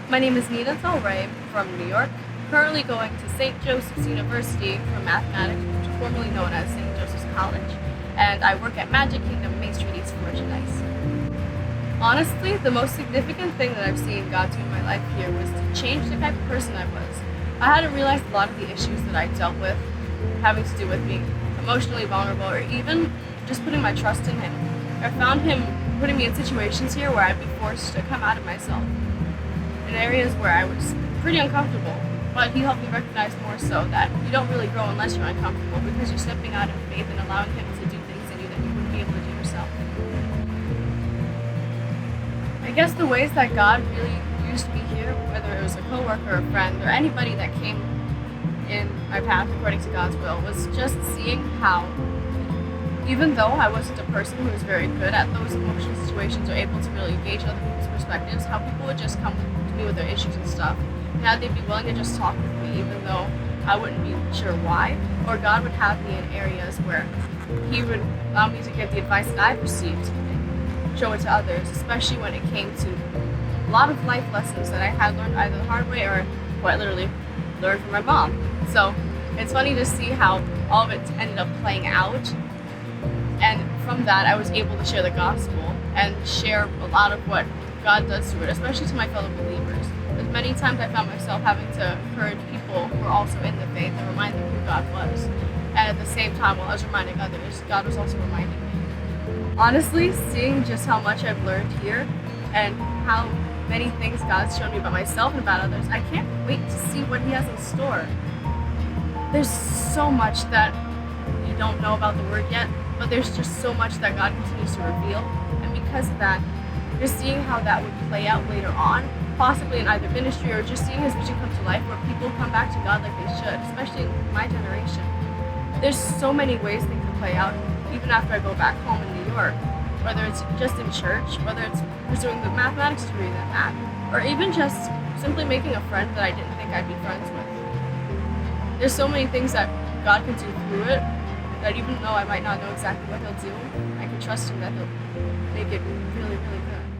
My name is Nina Ray from New York, currently going to St. Joseph's University for mathematics, which is formerly known as St. Joseph's College, and I work at Magic Kingdom Main Street East Merchandise. Honestly, the most significant thing that I've seen God do in my life here was to change the type of person I was. I hadn't realized a lot of the issues that I dealt with having to do with being emotionally vulnerable or even just putting my trust in Him. I found Him putting me in situations here where I'd be forced to come out of myself, in areas where I was pretty uncomfortable, but He helped me recognize more so that you don't really grow unless you're uncomfortable, because you're stepping out in faith and allowing Him to do things in you that you wouldn't be able to do yourself. I guess the ways that God really used me here, whether it was a coworker, a friend, or anybody that came in my path according to God's will, was just seeing how, even though I wasn't a person who was very good at those emotional situations or able to really engage other people's perspectives, how people would just come to me with their issues and stuff, and how they'd be willing to just talk with me even though I wouldn't be sure why, or God would have me in areas where He would allow me to give the advice that I've received and show it to others, especially when it came to a lot of life lessons that I had learned either the hard way or quite literally learned from my mom. So it's funny to see how all of it ended up playing out. And from that, I was able to share the gospel and share a lot of what God does through it, especially to my fellow believers. There's many times I found myself having to encourage people who are also in the faith and remind them who God was. And at the same time, while I was reminding others, God was also reminding me. Honestly, seeing just how much I've learned here and how many things God's shown me about myself and about others, I can't wait to see what He has in store. There's so much that you don't know about the Word yet, but there's just so much that God continues to reveal, and because of that, just seeing how that would play out later on, possibly in either ministry or just seeing His vision come to life where people come back to God like they should, especially in my generation. There's so many ways things can play out, even after I go back home in New York, whether it's just in church, whether it's pursuing the mathematics degree that I have, or even just simply making a friend that I didn't think I'd be friends with. There's so many things that God can do through it, that even though I might not know exactly what He'll do, I can trust Him that He'll make it really, really good.